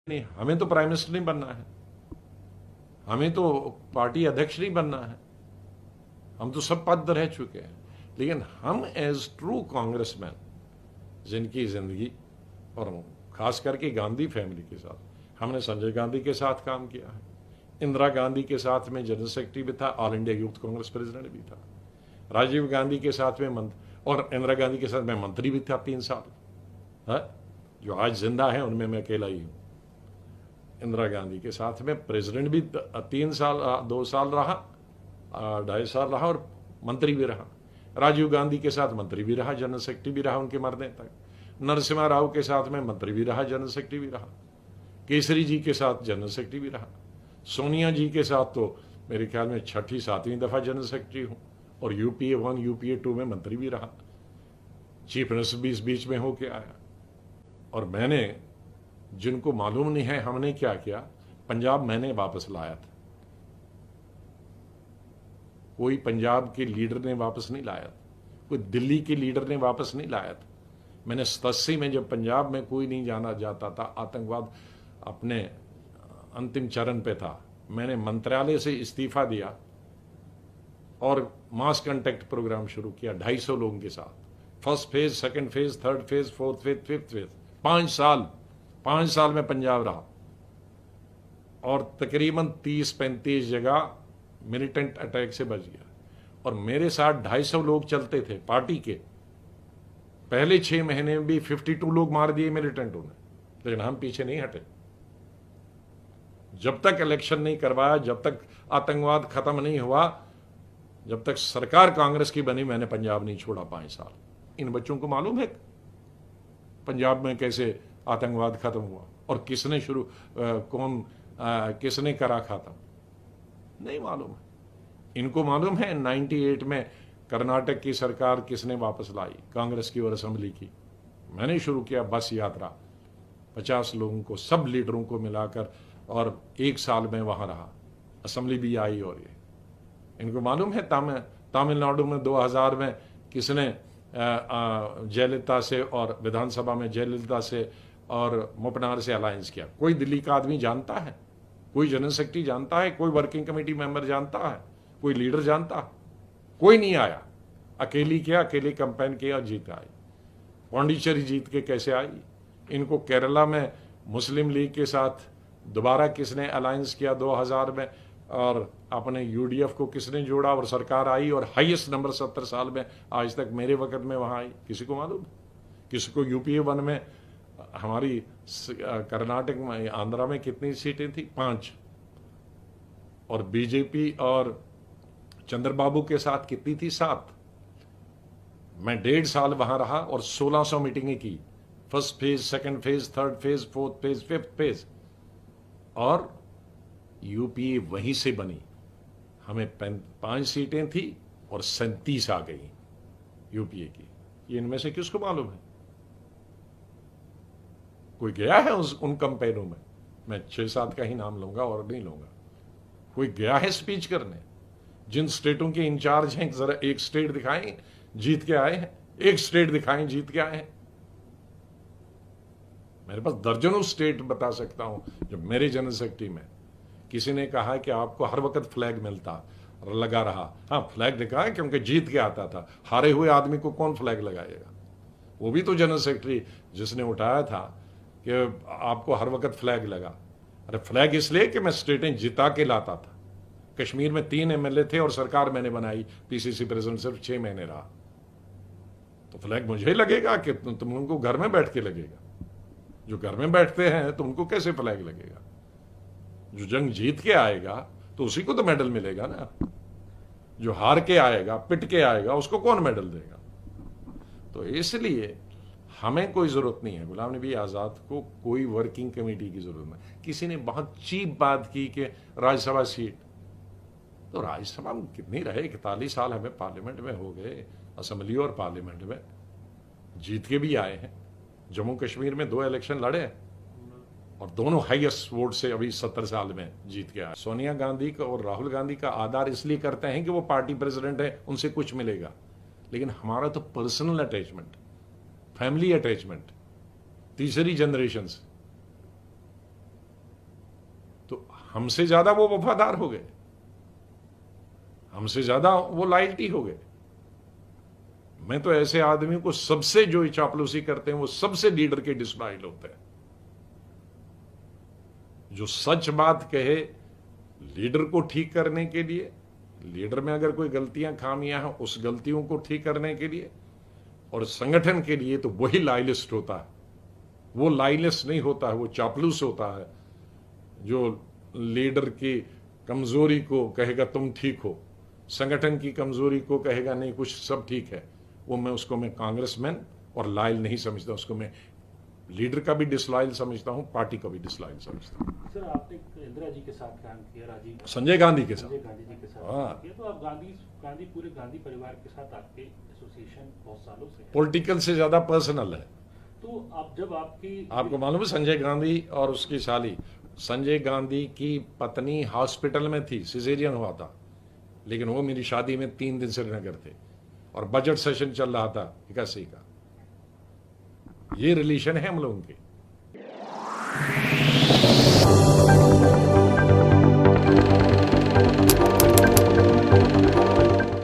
नहीं, हमें तो प्राइम मिनिस्टर नहीं बनना है, हमें तो पार्टी अध्यक्ष नहीं बनना है, हम तो सब पद रह चुके हैं। लेकिन हम एज ट्रू कांग्रेसमैन, जिनकी जिंदगी और खास करके गांधी फैमिली के साथ, हमने संजय गांधी के साथ काम किया है, इंदिरा गांधी के साथ में जनरल सेक्रेटरी भी था, all India youth Congress president भी था, राजीव गांधी के साथ में और इंदिरा गांधी के साथ में मंत्री भी था 3 साल है? जो आज जिंदा है उनमें मैं अकेला ही हूं। इंदिरा गांधी के साथ में प्रेसिडेंट भी 3 साल 2 साल रहा, 2.5 साल रहा और मंत्री भी रहा। राजीव गांधी के साथ मंत्री भी रहा, जनरल सेक्रेटरी भी रहा उनके मरने तक। नरसिम्हा राव के साथ में मंत्री भी रहा, जनरल सेक्रेटरी भी रहा। केसरी जी के साथ जनरल सेक्रेटरी भी रहा। सोनिया जी के साथ तो मेरे ख्याल में 6ठी 7वीं दफा जनरल सेक्रेटरी हूं और यूपीए 1 यूपीए 2 में मंत्री भी रहा। चीफ मिनिस्टर भी इस बीच में होके आया। और मैंने, जिनको मालूम नहीं है हमने क्या किया, पंजाब मैंने वापस लाया था, कोई पंजाब के लीडर ने वापस नहीं लाया था, कोई दिल्ली के लीडर ने वापस नहीं लाया था। मैंने 87 में जब पंजाब में कोई नहीं जाना जाता था, आतंकवाद अपने अंतिम चरण पे था, मैंने मंत्रालय से इस्तीफा दिया और मास कांटेक्ट प्रोग्राम शुरू किया 250 लोगों के साथ। First phase, second phase, third phase, fourth phase, fifth phase. 5 साल में पंजाब रहा और तकरीबन 30-35 जगह मिलिटेंट अटैक से बच गया। और मेरे साथ 250 लोग चलते थे पार्टी के। पहले 6 महीने में भी 52 लोग मार दिए मिलिटेंटों ने, लेकिन हम पीछे नहीं हटे। जब तक इलेक्शन नहीं करवाया, जब तक आतंकवाद खत्म नहीं हुआ, जब तक सरकार कांग्रेस की बनी, मैंने पंजाब नहीं छोड़ा 5 साल। इन बच्चों को मालूम है पंजाब में कैसे आतंकवाद खत्म हुआ और किसने किसने करा खत्म, नहीं मालूम है। इनको मालूम है 98 में कर्नाटक की सरकार किसने वापस लाई, कांग्रेस की और असेंबली की। मैंने शुरू किया बस यात्रा, 50 लोगों को, सब लीडरों को मिलाकर, और 1 साल में वहां रहा, असेंबली भी आई। और ये इनको मालूम है तमिलनाडु में 2000 में किसने जयललिता से और विधानसभा में जयललिता से और मुपनार से अलायंस किया। कोई दिल्ली का आदमी जानता है? कोई जनरल सेक्रेटरी जानता है? कोई वर्किंग कमेटी मेंबर जानता है? कोई लीडर जानता? कोई नहीं आया। अकेली किया, अकेले कैंपेन किया, जीत आई। पौंडीचेरी जीत के कैसे आई? इनको केरला में मुस्लिम लीग के साथ दोबारा किसने अलायंस किया 2000 में, और अपने यूडीएफ को किसने जोड़ा और सरकार आई, और हाईएस्ट नंबर 70 साल में आज तक मेरे वक्त में वहां आई। किसी को मालूम? किसी को? यूपीए 1 में हमारी कर्नाटक में, आंध्रा में कितनी सीटें थी? 5। और बीजेपी और चंद्रबाबू के साथ कितनी थी? 7। मैं 1.5 साल वहां रहा और 1600 मीटिंगें की। First phase, second phase, third phase, fourth phase, fifth phase. और यूपीए वहीं से बनी। हमें 5 सीटें थी और 37 आ गई यूपीए की। ये इनमें से किसको मालूम है? कोई गया है उन कंपेयरों में? मैं 6-7 का ही नाम लूंगा और नहीं लूंगा। कोई गया है स्पीच करने? जिन स्टेटों के इंचार्ज हैं, जरा एक स्टेट दिखाएं जीत के आए हैं, एक स्टेट दिखाएं जीत के आए हैं। मेरे पास दर्जनों स्टेट बता सकता हूं। जब मेरे जनरल सेक्रेटरी में किसी ने कहा कि आपको हर वक्त फ्लैग मिलता, लगा रहा। हाँ, फ्लैग दिखाए क्योंकि जीत के आता था। हारे हुए आदमी को कौन फ्लैग लगाएगा? वो भी तो जनरल सेक्रेटरी जिसने उठाया था कि आपको हर वक्त फ्लैग लगा। अरे फ्लैग इसलिए कि मैं स्टेटें जिता के लाता था। कश्मीर में 3 एमएलए थे और सरकार मैंने बनाई, पीसीसी प्रेसिडेंट सिर्फ 6 महीने रहा। तो फ्लैग मुझे लगेगा कि तुम उनको घर में बैठ के लगेगा? जो घर में बैठते हैं तो उनको कैसे फ्लैग लगेगा? जो जंग जीत के आएगा तो उसी को तो मेडल मिलेगा ना। जो हार के आएगा, पिट के आएगा, उसको कौन मेडल देगा? तो इसलिए हमें कोई जरूरत नहीं है, गुलाम नबी आजाद को कोई वर्किंग कमेटी की जरूरत नहीं। किसी ने बहुत चीप बात की कि राज्यसभा सीट, तो राज्यसभा में कितनी रहे? 41 साल हमें पार्लियामेंट में हो गए, असेंबली और पार्लियामेंट में जीत के भी आए हैं। जम्मू कश्मीर में 2 इलेक्शन लड़े और दोनों हाईएस्ट वोट से अभी 70 साल में जीत के आए। सोनिया गांधी का और राहुल गांधी का आदर इसलिए करते हैं कि वो पार्टी प्रेसिडेंट है, उनसे कुछ मिलेगा। लेकिन हमारा तो पर्सनल अटैचमेंट, फैमिली अटैचमेंट, तीसरी जनरेशन से। तो हमसे ज्यादा वो वफादार हो गए, हमसे ज्यादा वो लॉयल्टी हो गए। मैं तो ऐसे आदमी को सबसे जो चापलूसी करते हैं वो सबसे लीडर के डिसलॉयल होते हैं। जो सच बात कहे लीडर को ठीक करने के लिए, लीडर में अगर कोई गलतियां खामियां हैं उस गलतियों को ठीक करने के लिए, और संगठन के लिए, तो वही लॉयलिस्ट होता है। वो लॉयलिस्ट नहीं होता है, वो चापलूस होता है जो लीडर की कमजोरी को कहेगा तुम ठीक हो, संगठन की कमजोरी को कहेगा नहीं कुछ सब ठीक है। वो मैं कांग्रेसमैन और लॉयल नहीं समझता, उसको मैं लीडर का भी डिसलॉयल समझता हूं, पार्टी का भी डिसलॉयल समझता हूं। सर आपने इंदिरा जी के साथ काम किया, राजीव संजय गांधी के साथ, संजय गांधी जी के साथ हाँ। काम किया, तो आप गांधी पूरे गांधी परिवार के साथ आपके एसोसिएशन बहुत सालों से है। पॉलिटिकल से ज्यादा पर्सनल है। तो आप जब आपकी आपको मालूम है संजय गांधी और उसकी साली, संजय गांधी की पत्नी हॉस्पिटल में थी, सिजेरियन हुआ था, लेकिन वो मेरी शादी में 3 दिन श्रीनगर थे और बजट सेशन चल रहा था 81 का। ये रिलेशन है हम लोगों के।